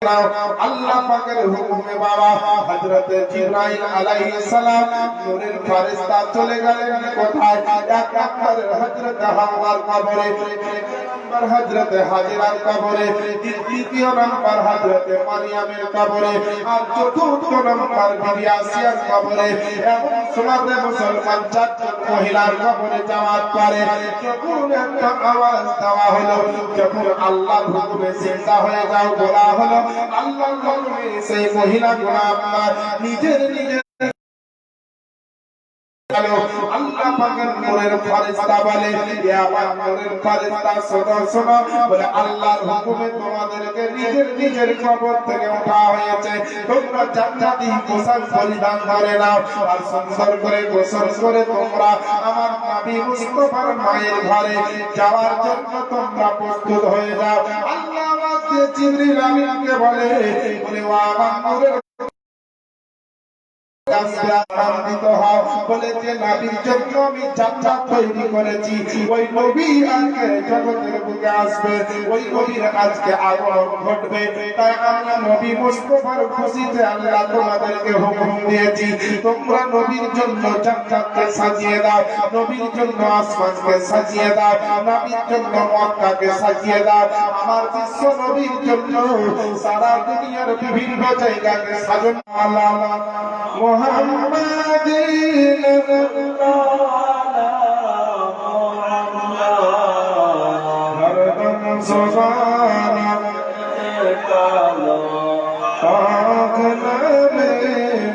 নাও। আল্লাহ পাকের হুকুমে বাবা হযরত জিবরাইল আলাইহিস সালাম নূরের ফেরেশতা চলে গেলেন কোথায়? এক নম্বর হযরত হাওয়ার কবরে, নম্বর হযরত হাজরার কবরে, দ্বিতীয় নম্বর হযরত মারিয়ামের কবরে, আর চতুর্থ নম্বর বিবি আসিয়ার কবরে। এবং সমাজে মুসলমান চারজন মহিলার কবরে যাওয়ার পরে যখন একটা আওয়াজ দেওয়া হলো, যখন আল্লাহর হুকুমে জিন্দা হয়ে যাও বলা হলো, আল্লাহর হুকুমে সেই মহিলাগুলো আপনার নিজের আল্লাহ পাকের নূরের ফেরেশতা বলে, এ আমার নূরের ফেরেশতা শোনো শোনো, বলে আল্লাহর হুকুমে তোমাদেরকে নিজের কবর থেকে ওঠা হয়েছে। তোমরা জান্নাতি পোশাক পরিধান করে নাও আর সুন্দর করে গোসল করে তোমরা আমার নবী মুস্তাফার মায়ের ঘরে যাওয়ার জন্য তোমরা প্রস্তুত হয়ে যাও। আল্লাহ আওয়াজ দিয়ে জিবরিল আমিনকে বলে, ও আমার নূরের আনন্দিত হও, বলে যে নবীর জন্য আমি জান্নাত তৈরি করেছি, ওই নবী আজকে জগতের বুকে আসবে, ওই নবীর আজকে আগমন ঘটবে। তাই আমরা নবী মুস্তাফার খুশিতে আল্লাহ তোমাদেরকে হুকুম দিয়েছি, তোমরা নবীর জন্য জান্নাতকে সাজিয়ে দাও, নবীর জন্য আসমানকে সাজিয়ে দাও, নবীর জন্য মক্কাকে সাজিয়ে দাও, আমার বিশ্ব নবীর জন্য সারা দুনিয়ার বিভিন্ন জায়গাকে সাজানো। আল্লাহ محمد हरदम सुभाना कालो कागनबे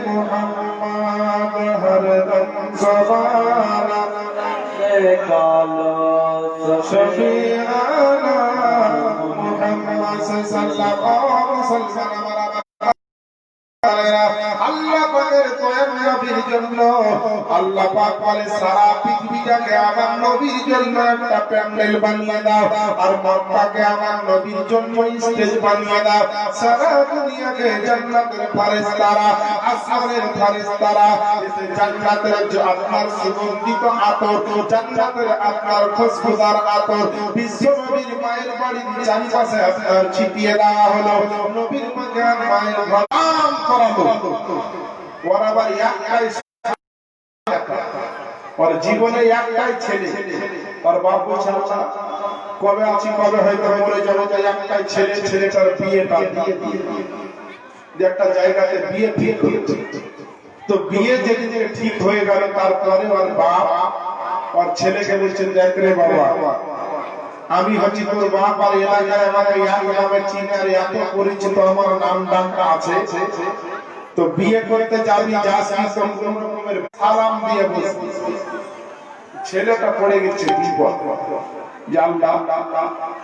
मोहम्मद हरदम सुभाना कालो शफीआना मोहम्मद सल्लल्लाहु अलैहि वसल्लम। আল্লাহ পাকের দয়ার নবীর জন্য আল্লাহ পাক বলে সারা পৃথিবীটাকে আমার নবীর জন্য একটা প্যান্ডেল বানিয়ে দাও, আর মক্কাকে আমার নবীর জন্য স্টেজ বানিয়ে দাও। সারা দুনিয়াকে জান্নাতের ফেরেশতারা, আসমানের ফেরেশতারা এসে জান্নাতের যে আপনার সুগন্ধিত আতর, জান্নাতের আপনার খুশবুদার আতর বিশ্ব নবীর মায়ের বাড়ির চারিপাশে আপনার ছিটিয়ে দেওয়া হলো। নবীর মায়ের ঘর ওর আবার একটাই, ওর জীবনে একটাই ছেলে, ওর বাপ বলছে কবে আছি কবে হয়তো মরে যাবো, তাই একটাই ছেলে, ছেলেটার বিয়েটা দিয়ে একটা জায়গাতে বিয়ে ঠিক হয়েছে। তো বিয়ে যেদিন ঠিক হয়ে গেল তারপরে ওর বাপ ওর ছেলেকে বলছেন, দেখ রে বাবা, আমি হচ্ছি তোর বাপ, আর এলাকায় আমাকে এক নামে চিনে আর এত পরিচিত আমার নাম ডাকটা আছে, তো বিয়ে করতে যাবি যাস কি কোন রকমের সালাম দিয়ে বসবি। ছেলেটা পড়ে গেছে বিপদ, যে আল্লাহ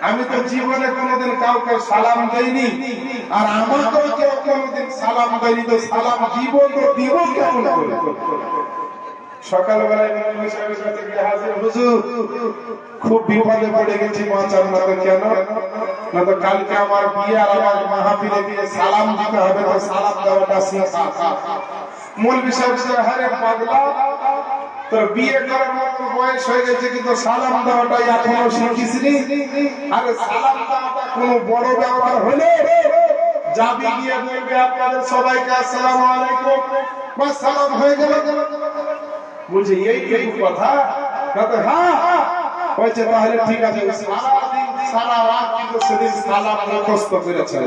আমি তো জীবনে কোনোদিন কাউকে সালাম দেইনি, আর আমাকেও কেউ কোনোদিন সালাম দেয়নি, তো সালাম দিব তো দিব কেমন করে? সকালবেলায় খুব বিপদে পড়ে গেছি, বাঁচার মতো কেন না, তো কালকে আমার বিয়ে আর আমার মাহফিলে গিয়ে সালাম দিতে হবে, তো সালাম দেওয়াটা শিখা। মৌলভী সাহেব, হারে পাগলা, তোর বিয়ে করার মতো বয়স হয়ে গেছে কিন্তু সালাম দেওয়াটা এখনো শিখিসনি? আরে সালাম দেওয়াটা কোনো বড় ব্যাপার হলে যাবি গিয়ে বলবে আপনাদের সবাইকে আসসালামু আলাইকুম, বাস সালাম হয়ে গেল। বলছে এই কথা, হ্যাঁ হয়েছে, তাহলে ঠিক আছে। সারাদিন সারা রাত কিন্তু সেদিন সালাম মুখস্থ করেছে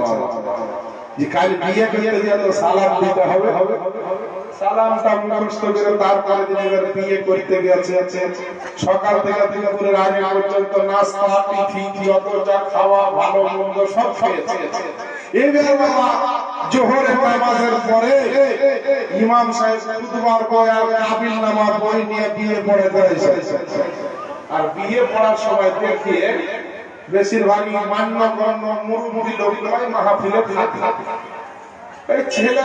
যে কাল বিয়ে করতে গিয়ে তো সালাম দিতে হবে, সালামটা মুখস্থ করে তারপরে দিন এবার বিয়ে করতে গেছে। সকাল থেকে দুপুরের আগে পর্যন্ত নাস্তা টিফিন যত যা খাওয়া ভালো মন্দ সব খেয়েছে। এবার বাবা জোহরের নামাজের পরে ইমাম সাহেব খুতবার বই আর কাবিল নামার বই নিয়ে বিয়ে পড়ে দিয়েছে। আর বিয়ে পড়ার সময় দেখিয়ে বেশিরভাগই মান্যগণ্য মুরুব্বি লোকরাই মাহফিলে থাকে। এই ছেলে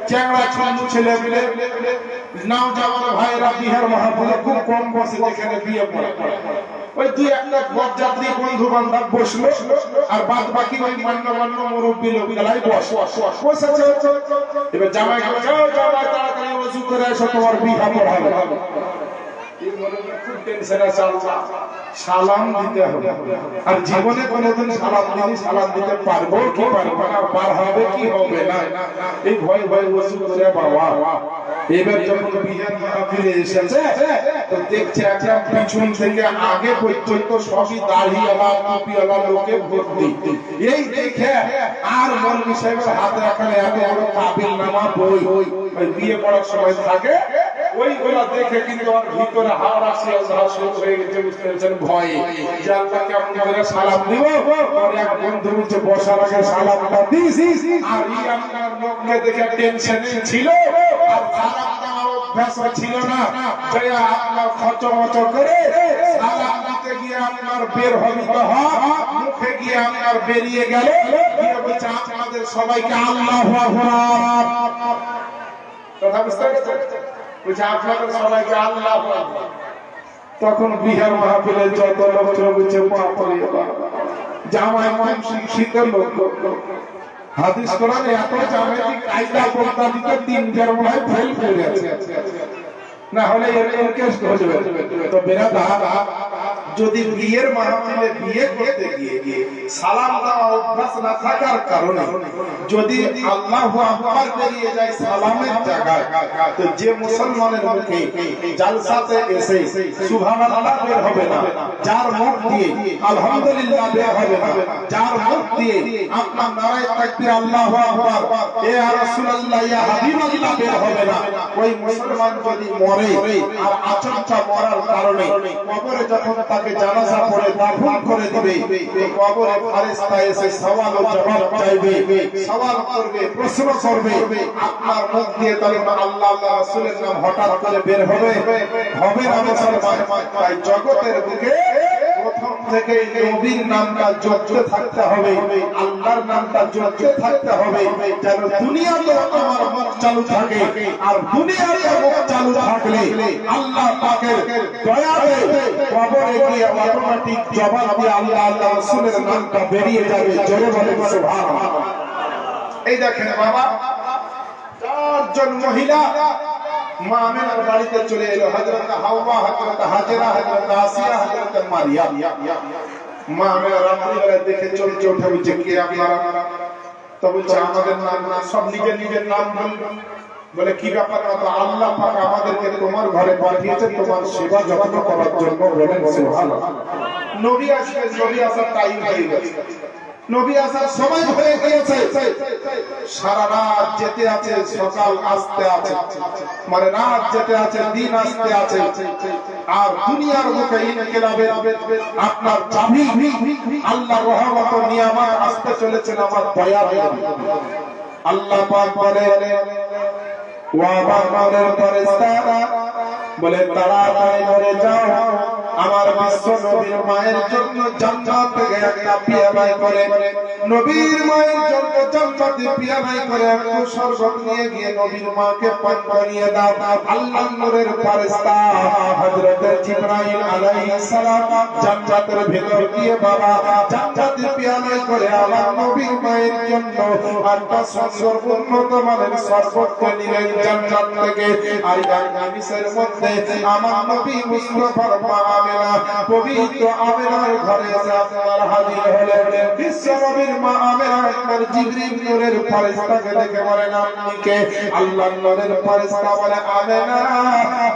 চ্যাংড়া ছন্দু ছেলে মিলে নাও যাওয়ার ভাইরা বিহার মাহফিলে খুব কম বসে যেখানে বিয়ে পড়ে, ওই দুই একটা বরযাত্রী বন্ধু বান্ধব বসলো, আর বাদ বাকি ওই মান্যগণ্য মুরব্বী লোকগুলাই বসেছে। এবার জামাই জামাই তাড়াতাড়ি ওযু করে এসো, তোমার বিয়ে পড়াবে। এই মনে খুব টেনশন আছে সালাম দিতে হবে আর জীবনে কোনোদিন সালাম দিলে সালাম দিতে পারবো কি পারবো না পার হবে কি হবে না এই ভয় ভয় ওযু করে বাবা এবার যখন বিহার মাহফিলে এসেছে তো দেখছে একটা পিছন থেকে আগে পর্যন্ত সবই দাড়িওয়ালা টুপিওয়ালা লোকে ভর্তি এই দেখে আর মৌলভী সাহেবের হাতে এখানে এত বড় কাবিল নামা বই ওই বিয়ে করার সময় থাকে ওইগুলা দেখে কিন্তু ওর ভিতরে হাওড়া শিয়ালদা শুরু হয়ে গেছে বুঝতে পেরেছেন ভয়ে যে আল্লাহ কেমন করে সালাম দিব আর এক বন্ধু বলছে বসার আগে সালামটা দিস আর এই আপনার লোককে দেখে টেনশন ছিল আর সালাম দেওয়ার অভ্যাস ছিল না যে আপনার খচমচ করে সালাম দিতে গিয়ে আপনার বের হবে তো মুখে গিয়ে আপনার বেরিয়ে গেল গিয়ে বলছে আপনাদের সবাইকে আল্লাহু আকবার কথা বুঝতে পেরেছেন বুঝে আপনাদের সবাইকে আল্লাহ তখন বিহার মাহফিলে যত লোক বলছে জামাই কম শিক্ষিত লোক হাদিস কোরআনে এত জামাইতি কায়দা বলতা দিতে তিনবার মনে হয় ফেল করে আছে না হলে এর কেস হয়ে যাবে তো বেরাদার যদি বিয়ের মাহফিলে বিয়ে করতে গিয়ে সালাম দেওয়া অভ্যাস না থাকার কারণে যদি আল্লাহু আকবার বেরিয়ে যায় সালামের জায়গায় তো যে মুসলমানের মুখে জালসাতে এসে সুবহানাল্লাহ বের হবে না যার মুখ দিয়ে আলহামদুলিল্লাহ বের হবে না যার মুখ দিয়ে আপনার নারায়ে তাকবীর আল্লাহু আকবার এ রাসূলুল্লাহ ইয়া হাবিবাল্লাহ বের হবে না ওই মুসলমান যদি মরে আর আচমকা মরার কারণে কবরে যখন তাকে জানাজা পড়ে দাফন করে দিবে এই কবরে ফেরেশতা এসে সওয়াল ও জবাব চাইবে সওয়াল করবে প্রশ্ন করবে আপনার মুখ দিয়ে তাহলে আল্লাহ আল্লাহ রাসূলের নাম হঠাৎ করে বের হবে না মুসলমান তাই জগতের বুকে প্রথম থেকে নবীর নামটা জপতে থাকতে হবে আল্লাহর নামটা জপতে থাকতে হবে যেন দুনিয়াতে আমার মুখ চালু থাকে আর দুনিয়াতে মুখ চালু থাকলে আল্লাহ পাকের দয়াতে কবরে গিয়ে অটোমেটিক জবাব দিয়ে আল্লাহ আল্লাহ রাসূলের নামটা বেরিয়ে যাবে জোরে বলেন সুবহানাল্লাহ এই দেখেন বাবা চারজন মহিলা মা আমিনার বাড়িতে চলে এলো হযরত হাওয়া হযরত হাজেরা হযরত আসিয়া হযরত মারিয়াম মা আমিনা রাত্রিবেলা দেখে চলছে উঠে বলছে কে আপনারা তো বলছে আমাদের নাম সব নিজের নিজের নাম বলে কি ব্যাপার না তো আল্লাহ পাক আমাদেরকে তোমার ঘরে পাঠিয়েছে তোমার সেবা যত্ন করার জন্য বলেন সুবহানাল্লাহ নবী আসলে নবী আসার টাইম হয়ে গেছে নবী আসার সময় হয়ে গিয়েছে সারা রাত যেতে আছে সকাল আসতে আছে মানে রাত যেতে আছে দিন আসতে আছে আর দুনিয়ার মুখে ইনকিলাবের আপনার চাবি আল্লাহর রহমত ও নিয়ামত আসতে চলেছে আমার দয়া আল্লাহ পাক বলেন ওয়া বাবারের ফেরেশতারা বলে তাড়াতাড়ি করে যাও আমার বিশ্ব নবীর মায়ের জন্য জান্নাত থেকে একটা পিয়াবাই করে নবীর মায়ের জন্য জান্নাতে পিয়াবাই করে একটু শরবত নিয়ে গিয়ে নবীর মাকে পান করিয়ে দাও আল্লাহর নূরের ফেরেশতা হযরত জিবরাইল আলাইহিস সালাম জান্নাতের ভেতর গিয়ে বাবা জান্নাতে পিয়াবাই করে আমার নবীর মায়ের জন্য একটা সুন্দর উন্নত মানের শরবত নিলেন জান্নাত থেকে আর এই হাদিসের মধ্যে আমার নবী মুস্তাফার মা আমেনা পবিত্র আমেনার ঘরে এসে আপনার হাজির হলেন বিশ্ব নবীর মা আমেনা একবার জিবরিল নূরের ফেরেশতাকে দেখে বলেন আপনি কে আল্লাহর নূরের ফেরেশতা বলে আমেনা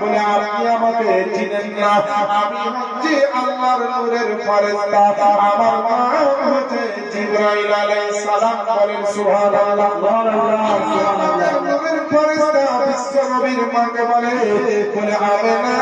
বলে আপনি আমাকে চিনেন না আমি হচ্ছি আল্লাহর নূরের ফেরেশতা আমার মা হচ্ছে জিবরাইল আলাইহিস সালাম বলেন সুবহানাল্লাহ আল্লাহর নূরের ফেরেশতা বিশ্ব নবীর মাকে বলে আমেনা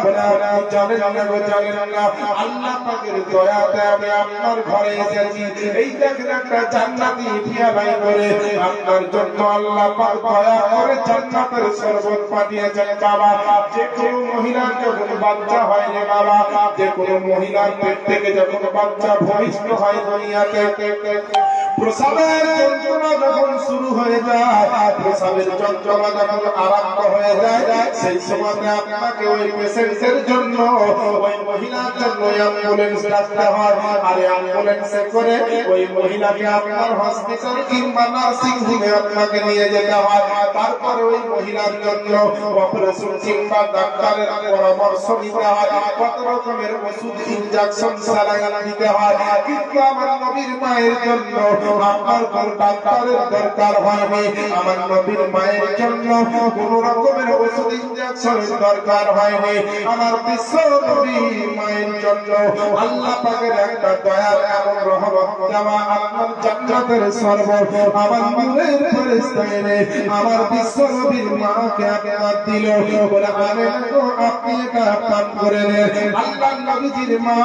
বলে আপনি জানেন না গো জানেন না আল্লাহ পাকের দয়াতে আমি আপনার ঘরে এসেছি এই দেখেন একটা জান্নাতি পিয়াবাই করে আপনার জন্য আল্লাহ পাক দয়া করে জান্নাতের শরবত পাঠিয়েছেন বাবা যে কোনো মহিলার যখন বাচ্চা হয় রে বাবা যে কোনো মহিলার পেট থেকে যখন বাচ্চা ভূমিষ্ঠ হয় দুনিয়াতে প্রসাবের যন্ত্রণা যখন শুরু হয়ে যায়, প্রসাবের যন্ত্রণা যখন আরম্ভ হয়ে যায়, সেই সময় আপনাকে ওই পেশেন্টের জন্য, ওই মহিলার জন্য অ্যাম্বুলেন্স ডাকতে হয়। আর অ্যাম্বুলেন্সে করে ওই মহিলাকে আপনার হসপিটাল কিংবা নার্সিং হোমে আপনাকে নিয়ে যেতে হয়। তারপরে ওই মহিলার জন্য অপারেশন কিংবা ডাক্তারের পরামর্শ নিতে হয়, কত রকমের ওষুধ, ইনজেকশন, স্যালাইন দিতে হয়। কিন্তু আমার নবীর মায়ের জন্য আপনার কোন ডাক্তারের দরকার হয়নি, আমার নবীর মায়ের জন্য কোন রকমের ওষুধ, ইনজেকশনের দরকার হয়নি। আমার বিশ্ব নবী মায়ের জন্য আল্লাহ পাকের একটা দয়ার এমন রহমত দেওয়া, আপনার জান্নাতের সর্বত আমার নূরের ফেরেশতা এনে আমার বিশ্ব নবীর মাকে আপনার দিল, বলে আমেনা গো আপনি এটা পান করে নেন। আল্লাহ নবীজির মা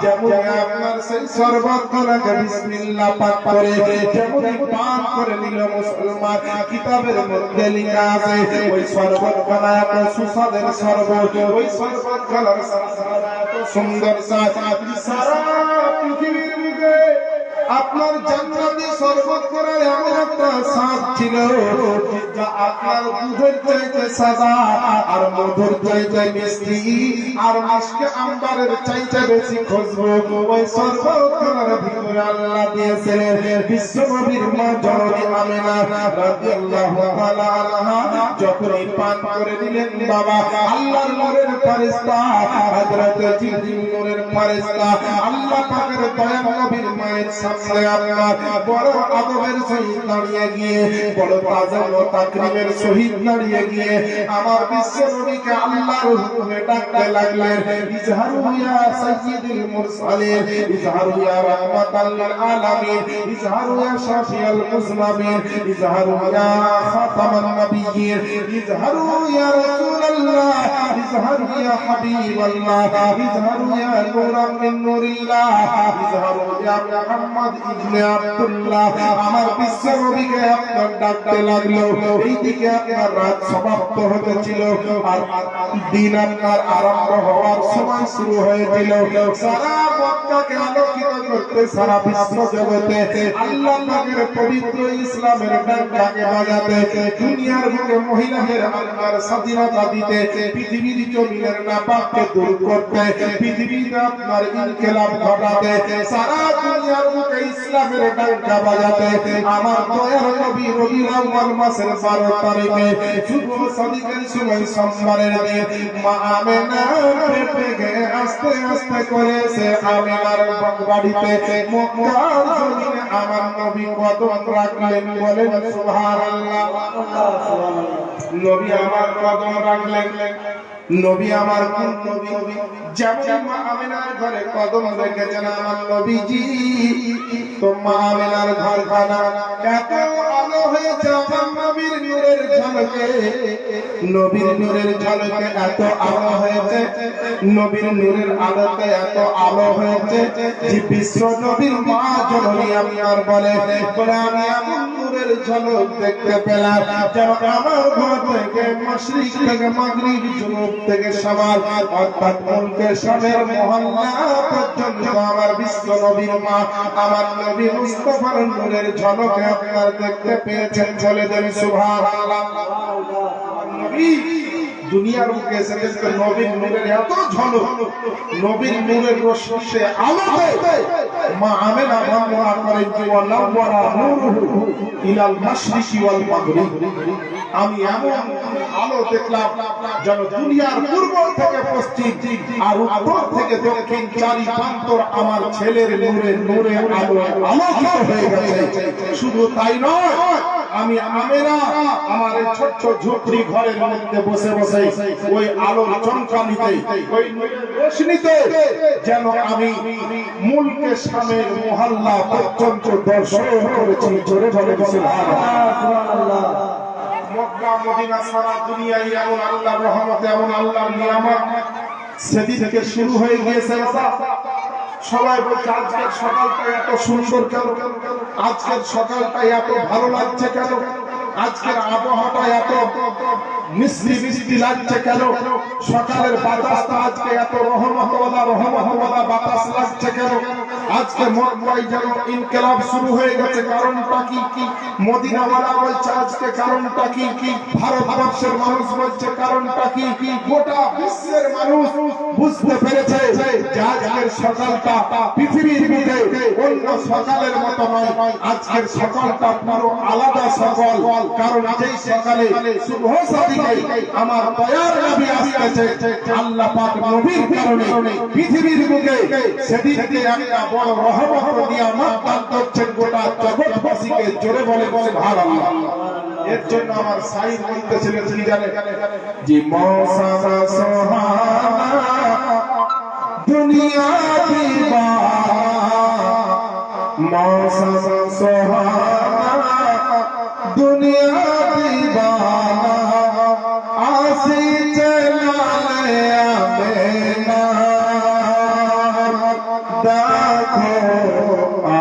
যেমন আপনার সেই সর্বত গুলোকে বিসমিল্লাহ পাক করে যেমন পান করে নিল, মুসলমান কিতাবের মধ্যে লেখা আছে ওই সর্বত গুলো এত সুস্বাদের সর্বত, ওই সর্বত গুলোর সুন্দর সারা পৃথিবীর মধ্যে আপনার জান্নাতি শরবত করার এমন একটা স্বাদ ছিল যা আপনার দুধের চাইতে সাদা, আর মধুর চাইতে মিষ্টি, আর মিষ্টি আম্বারের চাইতে বেশি খুশবু। ওই শরবত করার ভিতরে আল্লাহ দিয়েছিলেন বিশ্বনবীর মা জননী আমিনা রাদিয়াল্লাহু তাআলা আনহা। যখনই পান করে দিলেন বাবা, আল্লাহর নূরের ফেরেশতা হযরত জিবরিল নূরের ফেরেশতা আল্লাহ পাকের দয়ার নবীর মায়ের সামনে আপনার বড় আদবের সহিত দাঁড়িয়ে গিয়ে, বড় তাজাম ও তাকরীমের সহিত দাঁড়িয়ে গিয়ে আমার বিশ্ব নবীকে আল্লাহর হুকুমে ডাকতে লাগলেন, ইজহারু ইয়া সাইয়্যিদুল মুরসালিন, ইজহারু ইয়া রাহমাতাল লিল আলামিন, ইজহারু ইয়া শাফিয়াল মুজলামিন, ইজহারু ইয়া খাতামান নাবিয়্যিন, ইজহারু ইয়া রাসূলুল্লাহ, ইজহারু ইয়া হাবিবাল্লাহ, ইজহারু ইয়া নূরাম মিন নূরিল্লাহ, ইজহারু ইয়া মুহাম্মদ ইবনে আব্দুল্লাহ। আমার বিশ্ব নবীকে আপনার ডাকতে লাগলো। এইদিকে আপনার রাত সমাপ্ত হতেছিল আর দিন আপনার আরম্ভ হওয়ার সময় শুরু হয়েছিল। সারা মক্কাকে আলোকিত করতে, সারা বিশ্ব জগতে আল্লাহ পাকের পবিত্র ইসলামের ডাকে বাজাতে, দুনিয়ার বুকে মহিলাদের আপনার স্বাধীনতা দিতে, পৃথিবীর জমিনের নাপাককে দূর করতে, পৃথিবীতে আপনার ইনকিলাব ঘটাতে, সারা দুনিয়ার বুকে ইসলামের ডাকা বাজাতে আমার দয়ার নবী রবিউল আউয়াল মাসের 12 তারিখে শুভ সাদিকের সময় সোমবারের দিন মা আমেনা পেটে আস্তে আস্তে করে সে আমেনার বাড়িতে মক্কার জমিনে আমার নবী কদম রাখলেন। বলেন সুবহানাল্লাহ। নবী আমার কদম রাখলেন। নবী আমার কোন নবী? যেমন মা আমিনার ঘরে কদম রেখেছেন আমার নবীজি, তো মা আমিনার ঘরখানা এত আলো হয়েছে আমার নবীর নূরের ঝলকে, নবীর নূরের ঝলকে এত আলো হয়েছে, নবীর নূরের আলোতে এত আলো হয়েছে যে বিশ্ব নবীর মা জননী আপনার বলে আমি এমন নূরের ঝলক দেখতে পেলাম যেন আমার ঘর থেকে মাশরিক থেকে মাগরিব, জুনুব থেকে শামাল, অর্থাৎ মুলকে শামের মহল্লা পর্যন্ত আমার বিশ্ব নবীর মা আমার নবী মুস্তাফার নূরের ঝলকে আপনার দেখতে পেয়েছেন। চলে দেন সুবহানাল্লাহ। নবী দুনিয়ার বুকে এসেছেন, নবীর নূরের এত ঝলক, নবীর নূরের রশ্মিতে আলোতে মা আমেনা বর্ণনা করেন যে ওয়ালাওয়ারা নূরুহু ইলাল মাশরিকি ওয়াল মাগরিব, আমি এমন আলো দেখলাম যেন দুনিয়ার পূর্ব থেকে পশ্চিম আর উত্তর থেকে দক্ষিণ চারি প্রান্তর আমার ছেলের নূরে নূরে আলো আলোকিত হয়ে গেছে। শুধু তাই নয়, আমি আমেনা আমার এই ছোট্ট ঝুপড়ি ঘরের মধ্যে বসে বসে ওই আলোর চমকানিতে, ওই রোশনিতে যেন আমি মুলকে শামের মহল্লা পর্যন্ত দর্শন করেছি। জোরে বলে সুবহানাল্লাহ। মক্কা মদিনা সারা দুনিয়ায় এমন আল্লাহর রহমত, এমন আল্লাহর নিয়ামত সেদিন থেকে শুরু হয়ে গিয়েছে। সবাই বলছে আজকের সকালটা এত সুন্দর কেন, আজকের সকালটা এত ভালো লাগছে কেন, আজকের আবহাওয়াটা এত মিষ্টি মিষ্টি লাগছে কেন, সকালের বাতাসটা আজকে এত রহমতওয়ালা রহমতওয়ালা বাতাস লাগছে কেন। আজকে মক্কায় যেন ইনকিলাব শুরু হয়ে গেছে, কারণটা কি? মদিনাওয়ালা বলছে আজকে কারণটা কি? ভারতবর্ষের মানুষ বলছে কারণটা কি? গোটা বিশ্বের মানুষ বুঝতে পেরেছে যে আজকের সকালটা পৃথিবীর বুকে অন্য সকালের মতো নয়, আজকের সকালটা পুরো আলাদা সকাল। কারণ যেই সকালে শুভ সাদিকাই আমার দয়ার নবী আসতেছে, আল্লাহ পাক নবীর কারণে পৃথিবীর বুকে সেদিকে একটা বড় রহমত নিয়ামত দান করছেন গোটা জগৎবাসীকে। জোরে বলে সুবহানাল্লাহ। এর জন্য আমার সাইদ বলতেছিলেন কি জানেন? যে মৌসম সোহানা দুনিয়া দিবানা, মৌসম সোহানা দুনিয়া দিবানা, আসি চলালে আমেনা, দেখো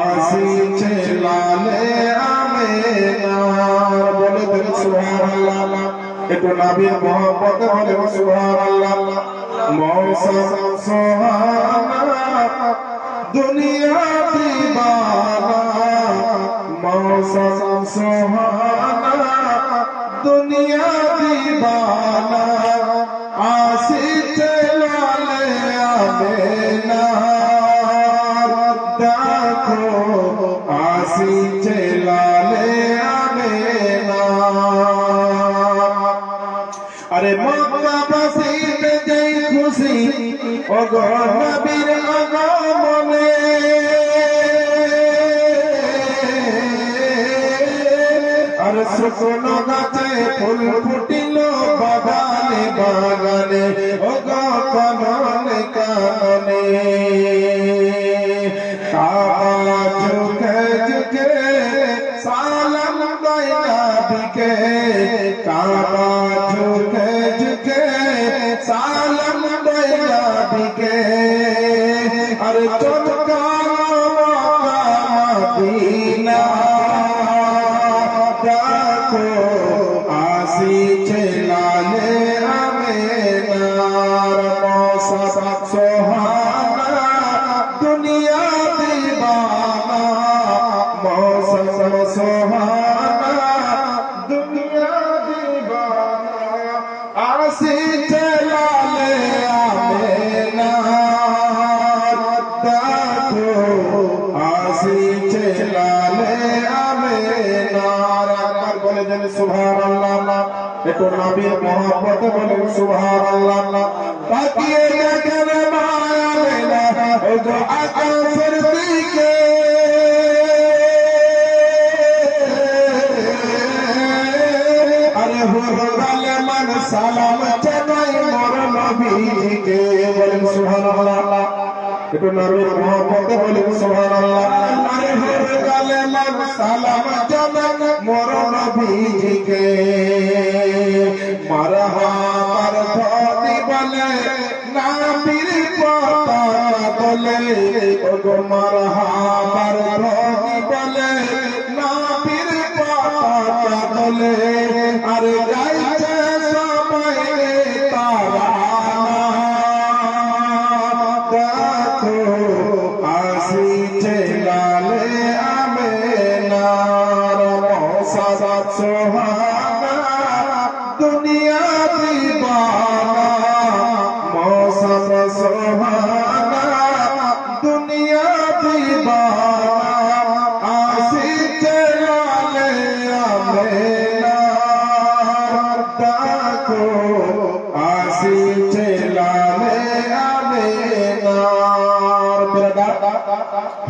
আসি চলালে আমেনা। বলে দেন সুবহানাল্লাহ। একটু নবীর মোহাম্মত বলে সুবহানাল্লাহ। মৌসম সোহানা দুনিয়া দিবানা, মৌসম সোহানা দুনিয়া দিবানা, আসি চলালে আমেনা, দেখো আসি চলালে আমেনা। আরে মক্কাবাসীতে যেই খুশি ও গো নবীর আগমনে, আর শুকনো গাছে ফুল ফুটিল বাগানে বাগানে, ও গো কাননে কাননে, কাবা ঝুঁকে ঝুঁকে সালাম দেয় নবীকে, কাবা ঝুঁকে ঝুঁকে সালাম দেয় নবীকে। আরে চমকানো মদিনা, দেখো আসি চলালে আমেনার, মৌসম সোহানা দুনিয়া দিবানা, মৌসম সোহানা দুনিয়া দিবানা, আসি চলালে আমেনার, দেখো আসি চলালে আমেনার। একবার বলে দেন সুবহানাল্লাহ। একটু নবীর মোহাম্মত বলে সুবহানাল্লাহ। তাকিয়ে দেখেন মায়া মেলা ও গো আকাশের দিকে, আরে হুরগালে মান সালাম জানাই মোর নবীকে। বলেন সুবহানাল্লাহ। একটু নবীর মোহাম্মত বলেন সুবহানাল্লাহ। আরে হুরগালে মান সালাম জানাই মোর নবীকে, মারহাবার ধ্বনি বলে নবীর পতাকা বলে, ও গো মারহাবার ধ্বনি বলে নবীর পতাকা বলে, আরে গাইছে সবাই তারানা, দেখো আসি চলালে আমেনার, মৌসম সোহানা দুনিয়া দিবানা, মৌসম সোহানা দুনিয়া দিবানা, আসি চলালে আমেনার, দেখো আসি চলালে আমেনার।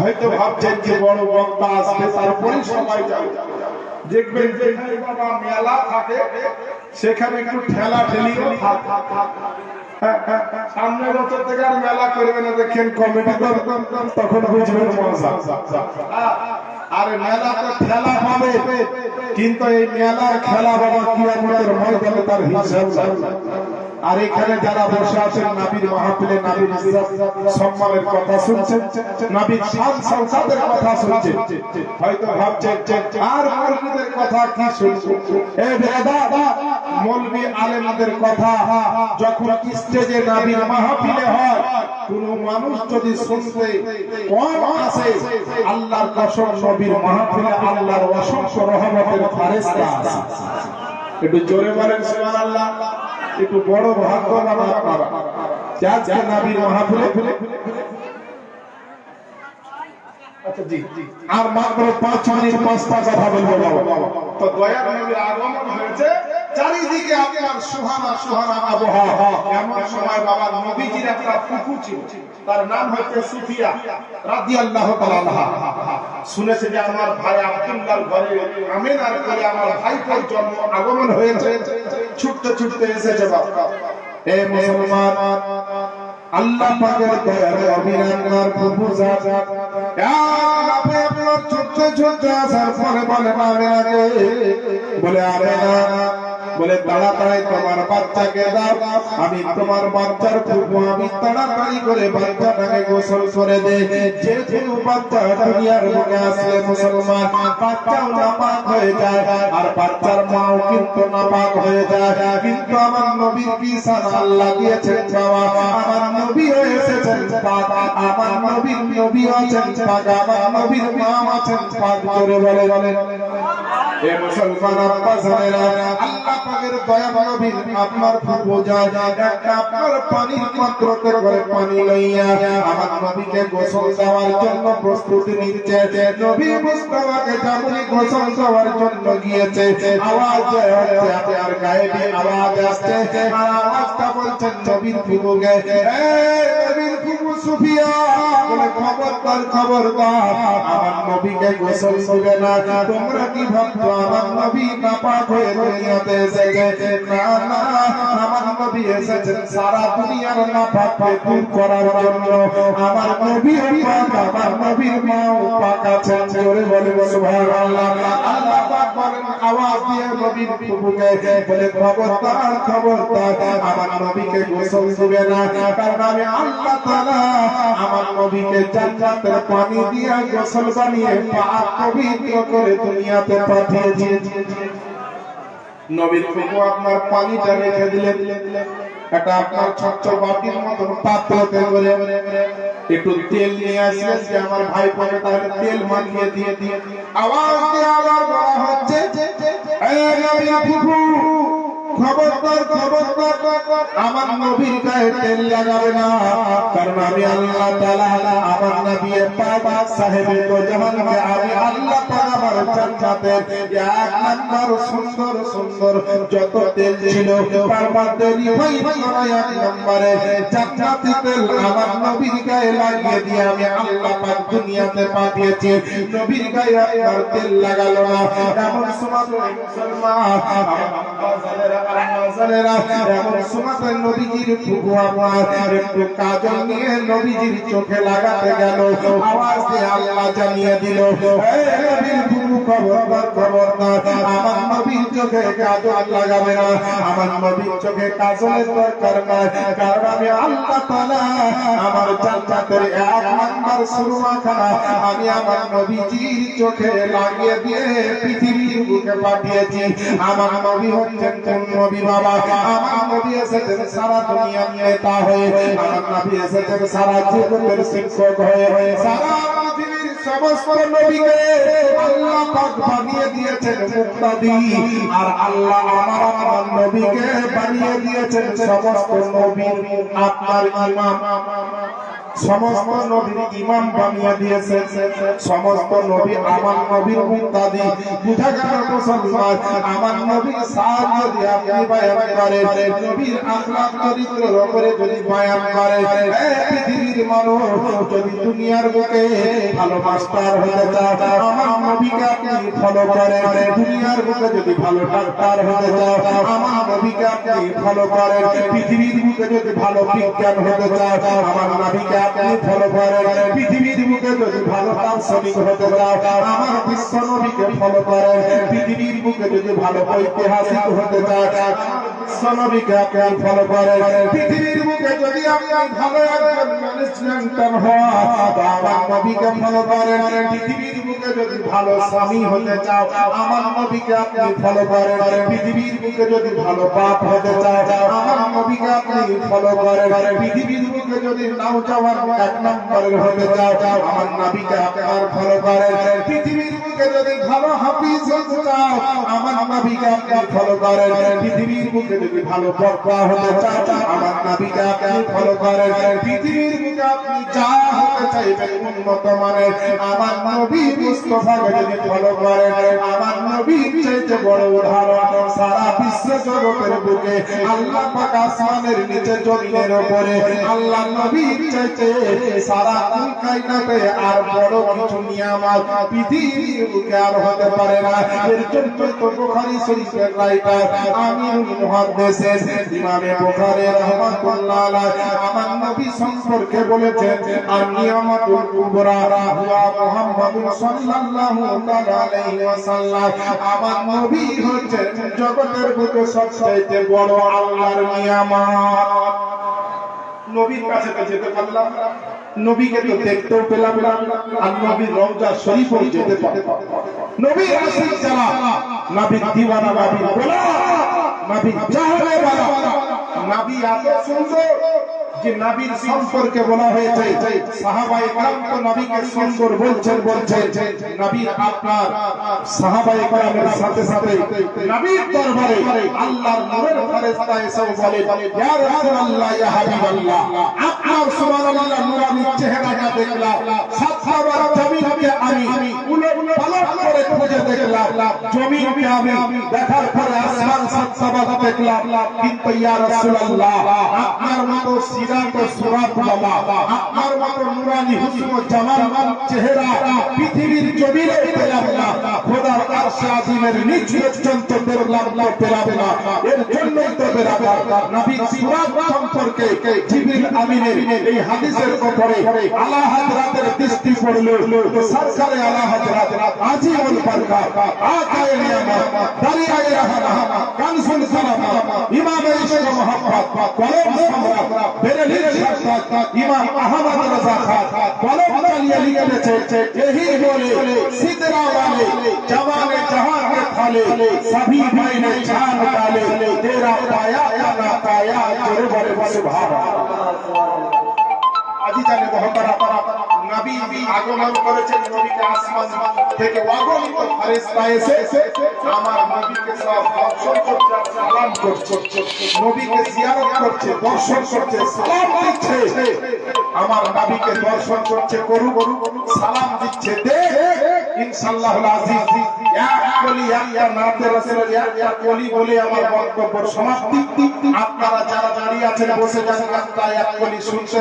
হয়তো ভাবছেন যে বড় বক্তা আসবে তারপরে সবাই যাবে, দেখবেন যেখানে বাবা মেলা থাকে সেখানে একটু ঠেলা ঠেলিও থাকে। সামনের বছর থেকে আর মেলা করবে না, দেখেন কমিটি তখন বুঝবেন মজা। আরে মেলা তো ঠেলা পাবে, কিন্তু এই মেলার খেলা বাবা কিয়ামতের ময়দানে তার হিসাব আর এখানে যারা বসে আছেন নবীর মাহফিলে নবীর সম্মানের কথা শুনছেন, নবীর শান শওকতের কথা শুনছেন, হয়তো ভাবছেন আর মৌলবীদের কথা কি শুনবো। এই দাদা, মৌলবী আলেমদের কথা যখন স্টেজে নবীর মাহফিলে হয়, কোন মানুষ যদি শুনতে কম আসে, আল্লাহর কসম নবীর মাহফিলে আল্লাহর অসংখ্য রহমতের ফেরেশতা আছে। একটু জোরে বলেন সুবহানাল্লাহ। একটু বড় ভাগ্যবান আপনারা আজকে নবীর মাহফিলে। আচ্ছা জি, আর মাত্র 5 মিনিট 5টা কথা বলবো বাবা। তো দয়ার নবীর আগমন হয়েছে, চারিদিকে আপনার সুহানা সুহানা আবহাওয়া। এমন সময় বাবা নবীজির একটা ফুফু ছিল, তার নাম হচ্ছে সুফিয়া রাদিয়াল্লাহু তাআলা আনহা। শুনেছে যে আমার ভাই আব্দুল্লাহর ঘরে আমিনার ঘরে আমার ভাইপোর জন্ম আগমন হয়েছে, ছুটতে ছুটতে এসেছে বাবা। এ মুসলমান, আল্লাহ পাকের দয়ার নবীর আপনার ফুফু জাত আপনি আপনার ছুটতে ছুটতে আসার পরে বলে বলে আমিনা, বলে তাড়াতাড়ি তোমার বাচ্চাকে দাও, আমি তোমার বাচ্চার ফুফু, আমি তাড়াতাড়ি করে বাচ্চাটাকে গোসল করে দে। যেহেতু বাচ্চা দুনিয়ার বুকে আসলে মুসলমান, বাচ্চাও নাপাক হয়ে যায় আর বাচ্চার মাও কিন্তু নাপাক হয়ে যায়। কিন্তু আমার নবীর কি শান আল্লাহ দিয়েছেন বাবা, আমার নবী এসেছেন পাক, আমার নবীর নবী আছেন পাক, আমার নবীর মা আছেন পাক। জোরে বলে এ মুসলমান আব্বা জানেরা, আল্লাহ পাকের দয়া নবী আপনার ফুফু যায় একটা আপনার পানির পাত্রতে করে পানি লইয়া আমার নবীকে গোসল দেওয়ার জন্য প্রস্তুতি নিচ্ছে। নবী মুস্তাফাকে যেমনই গোসল দেওয়ার জন্য গিয়েছে, আওয়াজ হচ্ছে আপনার গায়েবী আওয়াজ আসছে, আর আওয়াজটা বলছেন নবীর ফুফুকে, এই নবীর ফুফু সুফিয়া, বলে খবরদার খবরদার, আমার নবীকে গোসল দিবে না। তোমরা কি ভাবছো আমার নবী নাপাক হয়ে দুনিয়াতে এসেছে? না না, আমার নবী এসেছেন সারা দুনিয়ার নাপাককে দূর করার জন্য। আমার নবীর পাক, আমার নবীর মাও পাক আছেন। জোরে বলে সুবহানাল্লাহ। আল্লাহ পাক বলেন আওয়াজ দিয়ে নবীর ফুফুকে, বলে খবরদার খবরদার, আমার নবীকে গোসল দিবে না, কারণ আমি আল্লাহ তাআলা আমার নবীকে জান্নাতের পানি দিয়ে গোসল বানিয়ে পাক পবিত্র করে দুনিয়াতে পাঠিয়েছি। নবীর ফুফু আপনার পানিটা রেখে দিলেন একটা আপনার ছোট্ট বাটির মতন পাত্রতে করে, একটু তেল নিয়ে আসলেন যে আমার ভাই পরে তাহলে তেল মাখিয়ে দিয়ে আওয়াজ দিয়ে আবার বলা হচ্ছে, এই নবীর ফুফু খবরদার খবরদার, আমার নবীর গায়ে তেল লাগাবে না, কারণ আমি আল্লাহ তাআলা আমার নবী পাক সাহেবে তো জাহানকে আমি আল্লাহ পাক আমার জান্নাতে এক নাম্বার সুন্দর সুন্দর যত তেল ছিল তার মধ্যে রিফাইন করা এক নম্বরে জান্নাতি তেল আমার নবীর গায়ে লাগিয়ে দিয়ে আমি আল্লাহ পাক দুনিয়াতে পাঠিয়েছি। নবীর গায়ে আর তেল লাগালো না। এমন সময় মুসলমান এমন সময় নবীজির ফুফু আমার একটু কাজল নিয়ে নবীজির চোখে লাগাতে গেল, আওয়াজ দিয়ে আল্লাহ জানিয়ে দিল, এই নবীর ফুফু খবরদার খবরদার, আমার নবীর চোখে কাজল লাগাবে না, আমার নবীর চোখে কাজলের দরকার নাই, কারণ আমি আল্লাহ তাআলা আমার জান্নাতের এক নাম্বার সুরমাখানা আমি আমার নবীজির চোখে লাগিয়ে দিয়ে পৃথিবীর বুকে পাঠিয়েছি। আমার নবী হচ্ছেন কোন নবী বাবা? আমার নবী এসেছেন সারা দুনিয়ার নেতা হয়ে, আমার নবী এসেছেন সারা জগতের শিক্ষক হয়ে। সারা পৃথিবীর সমস্ত নবীকে আল্লাহ পাক বানিয়ে দিয়েছেন মুক্তাদি, আর আল্লাহ আমার নবীকে বানিয়ে দিয়েছেন সমস্ত নবীর আপনার ইমাম। সমস্ত নবীর ইমাম বানিয়ে দিয়েছে, সমস্ত নবী আমার নবীর মুক্তাদি। বুঝা গেল মুসলমান, আমার নবীর সাথ যদি আপনি বয়ান করেন, নবীর আখলাক চরিত্রের উপরে যদি বয়ান করেন, পৃথিবীর মানুষ যদি দুনিয়ার বুকে ভালো মাস্টার হতে চায়, আমার নবীকে আপনি ফলো করেন। দুনিয়ার বুকে যদি ভালো ডাক্তার হতে চায়, আমার নবীকে আপনি ফলো করেন। পৃথিবীর বুকে যদি ভালো বিজ্ঞান হতে চায়, আমার নবীকে আপনি ফলো করেন। পৃথিবীর বুকে যদি ভালো দার্শনিক হতে চায়, আমার বিশ্ব নবীকে ফলো করেন। পৃথিবীর বুকে যদি ভালো ঐতিহাসিক হতে চায়, বিশ্ব নবীকে আপনি ফলো করেন, পৃথিবীর বুকে যদি আপনি ভালো একজন মানুষ মেনটেন হওয়া আমার নবীকে ফলো করেন, পৃথিবীর বুকে যদি ভালো স্বামী হতে চাও আমার নবীকে আপনি ফলো করেন, পৃথিবীর বুকে যদি ভালো বাপ হতে চাও আমার নবীকে আপনি ফলো করেন, পৃথিবীর বুকে যদি নাও যাওয়ার এক নম্বরের হতে চাও আমার নবীকে আপনার ফলো করেন, পৃথিবীর বুকে যদি ভালো হাফিজ হতে চাও আমার নবীকে আপনি ফলো করেন, পৃথিবীর বুকে যদি ভালো বক্তা হতে চাও আমার নবীকে আপনি ফলো করেন, পৃথিবীর বুকে আপনি যা হতে চাইবেন উন্নত মানের আমার নবী মুস্তাফাকে যদি ফলো করেন আমার নবীর চাইতে বড় উদাহরণ সারা বিশ্ব জগতের বুকে আল্লাহ পাক আসমানের নিচে জমিনের উপরে আল্লাহ নবীর চাইতে সারা কায়নাতে আর বড় কিছু নিয়ামত পৃথিবীর বুকে আর হতে পারে না। এর জন্য তো বুখারী শরীফের রাইটার আমিরুল মুহাদ্দিসিন ইমামে বুখারী রাহমাতুল্লাহ আলাইহি আমার নবী সম্পর্কে বলেছেন আর নিয়ামতুল কুবরা হুয়া মুহাম্মাদুর সাল্লাল্লাহু আলাইহি ওয়াসাল্লাম আমার নবী হচ্ছেন জগতের বুকে সবচেয়ে বড় আল্লাহর নিয়ামত। নবীর কাছে তো যেতে পারলাম না, নবীকে তো দেখতেও পেলাম না, আর নবীর রওজা শরীফও যেতে পারলাম না। নবীর আশিক যারা, নবীর দিওয়ানা, নবীর গোলাম, নবীর চাহলে वाला, নবী এত সুন্দর যে নবীর সম্পর্কে বলা হয়েছে সাহাবায়ে কেরাম তো নবীকে সুন্দর বলছেন, নবীর আপনার সাহাবায়ে কেরামের সাথে সাথে নবীর দরবারে আল্লাহর নূরের ফেরেশতা এসে বলে ইয়া রাসূলুল্লাহ ইয়া হাবিবাল্লাহ আপনার সুবহানাল্লাহ নূরানি চেহারাটা দেখলাম, সাতবার জমিনকে আমি উলট পালট করে খুঁজে দেখলাম, জমিনকে আমি দেখার পরে আসমান সাতবার দেখলাম, কিন্তু ইয়া রাসূলুল্লাহ আপনার মতো সিরাত ও সুরাত বাবা আপনার মতো নূরানি হুসন ও জামাল চেহারা পৃথিবীর জমিনে পেলাম না, খোদার আরশে আজিমের নিচ পর্যন্ত পেলাম না। এর জন্যই তো বেরাবার নবী সুরাত সম্পর্কে জিবরিল আমিনের এই হাদিসের উপরে আলা হযরতের দৃষ্টি পড়ল, সরকারে আলা হযরত আজিমুল বরকত আকায়ে নিয়ামত দারিয়ায়ে রাহমাত কানসুল সালামা ইমামে ইশক মুহাম্মদ কলম সম্রাট বেরেলির শাসক ইমাম আহমদ রাজা খান কলম চালিয়ে লিখেছে यही बोले सिदरा वाले जवाने जहां के थाले सभी भाई ने जान डाले तेरा पाया या ना पाया तेरे बड़े सुभान আজি জানে মহতরা নবী আগমন করেছেন, নবীকে আসমান থেকে অগণিত ফেরেশতা এসে আমার নবীকে সব দর্শন করছে, সালাম করছে, নবীকে জিয়ারত করছে, দর্শন করছে, সালাম দিচ্ছে, আমার নবীকে দর্শন করছে, করু সালাম দিচ্ছে, দেখ ইনশাআল্লাহুল আজিজ এক বলি এক নাতে রাসূল এক বলি বলে আমার বক্তব্য সমাপ্তি। আপনারা যারা দাঁড়িয়ে আছেন বসে যান, একটা এক বলি শুনতে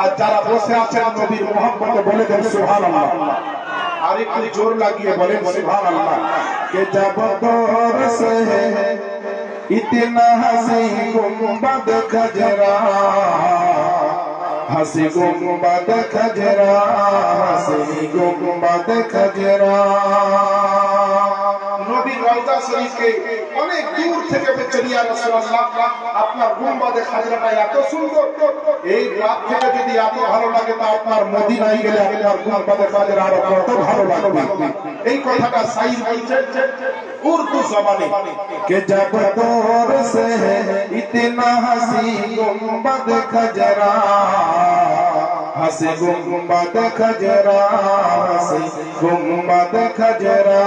আর যারা বসে আছেন নবীর মুহাব্বতে বলে দেন সুবহানাল্লাহ, আর একটু জোর লাগিয়ে বলেন সুবহানাল্লাহ। কে যাব দর সে ইতনা হাসি গুম্বদ খজরা হাসি গুম্বদ খজরা হাসি গুম্বদ খজরা। নবীর রওজা শরীফকে অনেক দূর থেকে বলছেন ইয়া রাসূলুল্লাহ আপনার গুম্বদে খাজরাটা এত সুন্দর, এই রাত থেকে যদি এত ভালো লাগে তো আপনার মদিনায় গেলে আপনার গুম্বদে খাজরা আরো কত ভালো লাগবে। এই কথাটা সাইর বলছেন উর্দু জবানে কে জব দৌর সে ইতনা হাসি গুম্বদ খজরা হাসি গুম্বদ খজরা হাসি গুম্বদ খজরা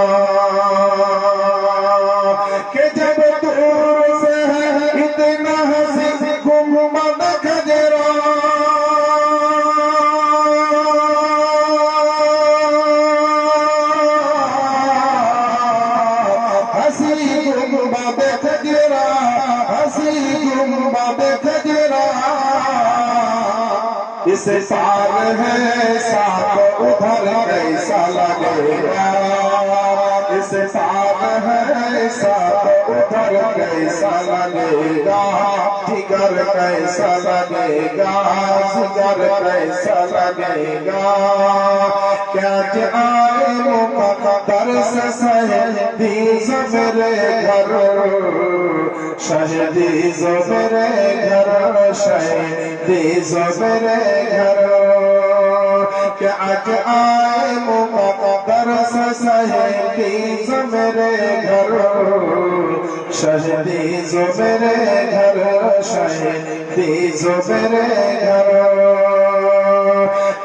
কে জব দৌর সে ইতনা হাসি গুম্বদ খজরা इसे पार है साथ उधर कैसा लगेगा, इसे पार है साथ उधर कैसा लगेगा, जिगर कैसा लगेगा, जिगर कैसा लगेगा। क्या कि आए मुकद्दर से शहीदी मेरे घर, शहीदी मेरे घर, शहीदी मेरे घर। क्या आज आए मुकद्दर से शहीदी मेरे घर, शहीदी मेरे घर, शहीदी मेरे घर।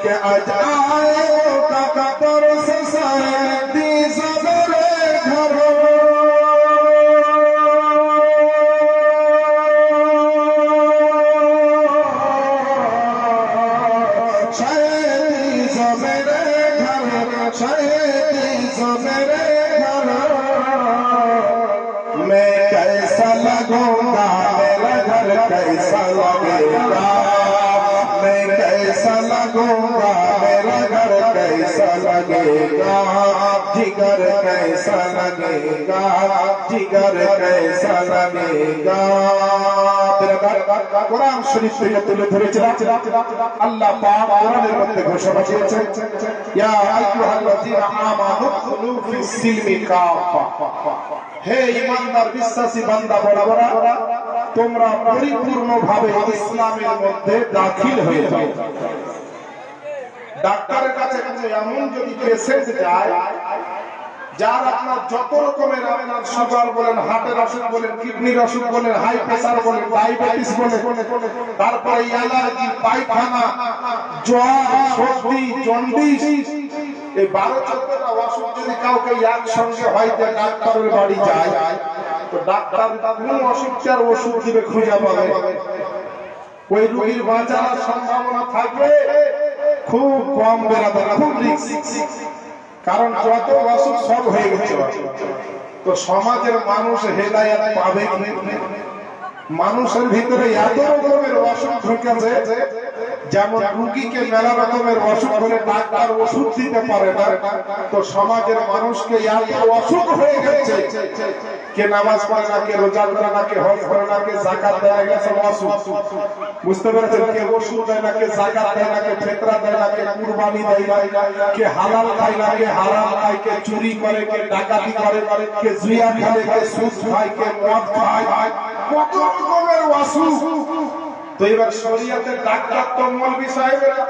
क्या आज आए मुकद्दर से शहीदी मेरे घर, मैं कैसा लगूंगा, मेरा घर कैसा लगेगा, मैं कैसा लगूंगा, मेरा घर कैसा लगेगा, जिगर कैसा लगेगा, जिगर कैसा लगेगा। কোরআন শরীফ থেকে তুলে ধরেছিলাম, আল্লাহ পাক কোরআনের মধ্যে ঘোষণা দিয়েছেন, ইয়া আইয়ুহাল্লাযীনা আমানু দুখুলু ফিস সিলমি কাফা, হে ঈমানদার বিশ্বাসী বান্দা বরাবর তোমরা পরিপূর্ণভাবে ইসলামের মধ্যে দাখিল হয়ে যাও। ডাক্তারের কাছে এমন যদি পেশেন্ট যায় যার আপনার যত রকমের আপনার সুগার বলেন, হার্টের অসুখ বলেন, কিডনির অসুখ বলেন, হাই প্রেসার বলেন, ডায়াবেটিস বলেন, তারপরে অ্যালার্জি, পায়খানা, জ্বর, সর্দি, জন্ডিস, এই 12-14টা অসুখ যদি কাউকে একসঙ্গে হয় যে ডাক্তারের বাড়ি যায়, তো ডাক্তার কোন অসুখটার ওষুধ দিবে খুঁজে পাবে? ওই রোগীর বাঁচার সম্ভাবনা থাকবে খুব কম, বেরাবে খুব রিস্ক। কারণ যত অসুখ সব হয়ে গেছে, তো সমাজের মানুষ হেদায়েত পাবে কি? মানুষের ভিতরে এত রকমের অসুখ ঢুকেছে, যেমন রোগীকে মেলা রকমের অসুখ হলে ডাক্তার ওষুধ দিতে পারে না, তো সমাজের মানুষকে এত অসুখ হয়ে গেছে, কে নামাজ পড়ে না, কে রোজা করে না, কে হজ করে না, কে যাকাত দেয় না, সব অসুখ। বুঝতে পেরেছেন? কে ওষুধ দেয় না, কে যাকাত দেয় না, কে ফিতরা দেয় না, কে কুরবানি দেয় না, কে হালাল খায় না, কে হারাম খায়, কে চুরি করে, কে ডাকাতি করে, কে জুয়া খেলে, কে সুদ খায়, কে মদ খায়, কত রকমের অসুখ। তো এবার শরীয়তের ডাক্তার তো মৌলভী সাহেবেরা,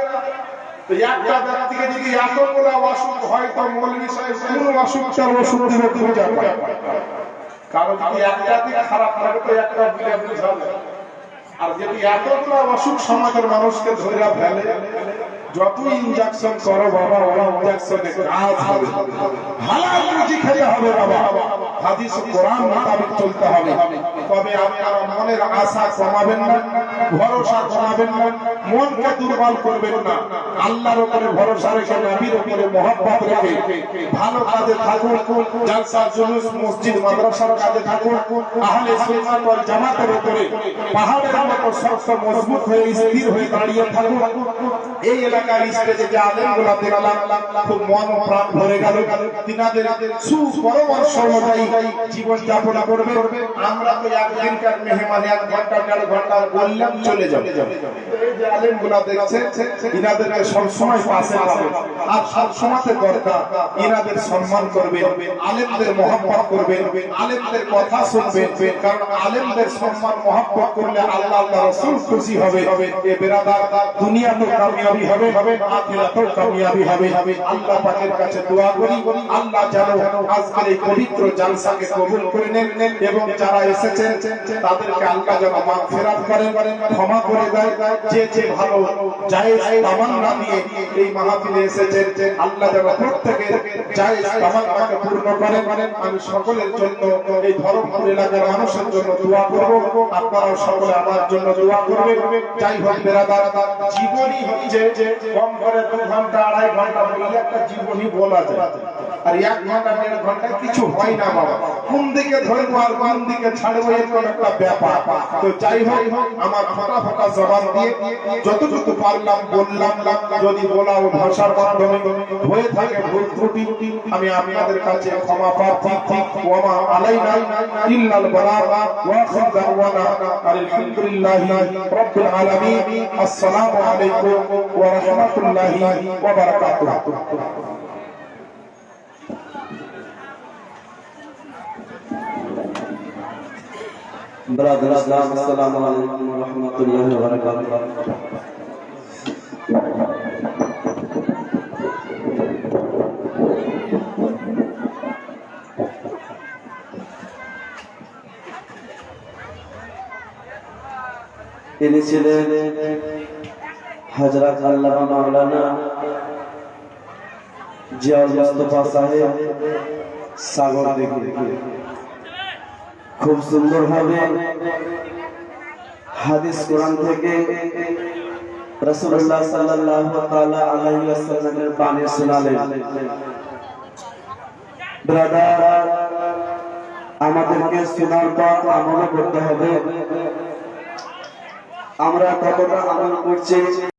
তো একটা ব্যক্তিকে যদি এতগুলো অসুখ হয়, তো মৌলভী সাহেব কোন অসুখটার ওষুধ দিবে খুঁজে পায়? কারণ যদি একটা দিক খারাপ থাকে তো একটা দিলে বুঝাবে, আর যদি এতগুলো অসুখ সমাজের মানুষকে ধরে ফেলে, যত ইনজেকশন করো বাবা, ওরা ইনজেকশনে কাজ হবে। হালাল রুজি খেতে হবে বাবা, হাদিস কোরআন মোতাবেক চলতে হবে। তবে আপনারা মনের আশা কমাবেন না, ভরসা কমাবেন না, মনকে দুর্বল করবেন না। আল্লাহর উপরে ভরসা রেখে, নবীর উপরে মহব্বত রেখে ভালো কাজে থাকুন, জালসা জুলুস মসজিদ মাদ্রাসার কাজে থাকুন, আহলে সুন্নাত ওয়াল জামাতের উপরে পাহাড়ের মতো শক্ত মজবুত হয়ে স্থির হয়ে দাঁড়িয়ে থাকুন। এই এলাকার স্টেজে যে আলেমগুলো দেখলাম, খুব মন প্রাণ ভরে গেল। তিনাদের সুপরামর্শ অনুযায়ী জীবন যাপন করবে। আমরা তো একদিনকার মেহমান, 1 ঘন্টা 1.5 ঘন্টা বললাম চলে যাবে। এই যে আলেমগুলো দেখছেন, ইনাদেরকে সবসময় পাশে পাবেন, আর সবসময় দরকার ইনাদের সম্মান করবেন, আলেমদের মহব্বত করবেন, আলেমদের কথা শুনবেন। কারণ আলেমদের সম্মান মহব্বত করলে আল্লাহ আল্লাহ রাসূল খুশি হবে। এ বেরাদার দুনিয়াতেও কামিয়াবি হবে, আখিরাতেও কামিয়াবি হবে। আল্লাহ পাকের কাছে দোয়া করি, আল্লাহ যেন আজকের এই পবিত্র জালসাকে কবুল করে নেন, এবং যারা এসেছেন তাদেরকে আল্লাহ যেন মাগফিরাত করেন, ক্ষমা করে দেয়। যে যে ভালো জায়েজ তামান্না নিয়ে এই মাহফিলে এসেছেন, আল্লাহ যেন প্রত্যেকের জায়েজ তামান্নাকে পূর্ণ করেন। আমি সকলের জন্য, এই ধর্মপুর এলাকার মানুষের জন্য দোয়া করব, আপনারাও সকলে আমার জন্য দোয়া করবেন। যাই হোক বেরাদার, জীবনী হচ্ছে কম করে 2 ঘন্টা 2.5 ঘন্টা বললে একটা জীবনী বলা যায়, আর 1 ঘন্টা 1.5 ঘন্টা কিছু হয় না বাবা। কোন দিকে ধরবো আর কোন দিকে ছাড়বো এর কোন একটা ব্যাপার। তো যাই হোক, আমার ফটা ফটা জবান দিয়ে যতটুকু পারলাম বললাম। যদি বলা ও ভাষার মাধ্যমে হয়ে থাকে ভুল ত্রুটি আমি আপনাদের কাছে ক্ষমা প্রার্থী। ওয়া মা আলাইনা ইল্লাল বালাগ ওয়া আখিরু দাওয়ানা আলহামদুলিল্লাহি রাব্বিল আলামিন। আসসালামু আলাইকুম ওয়া রাহমাতুল্লাহি ওয়া বারাকাতুহু। ब्रदर अस्सलाम अस्सलामु अलैकुम व रहमतुल्लाहि व बरकातुहू। তিনি ছিলেন হযরত আল্লামা মাওলানা জিয়াউল মুস্তাফা সাহেব সাগর দেখি। খুব সুন্দর ভাবে হাদিস কোরআন থেকে রাসূলুল্লাহ সাল্লাল্লাহু তাআলা আলাইহি ওয়াসাল্লামের বাণী শোনালেন। ব্রাদার, আমাদেরকে শোনার পর আমল করতে হবে। আমরা কতটা আমল করছি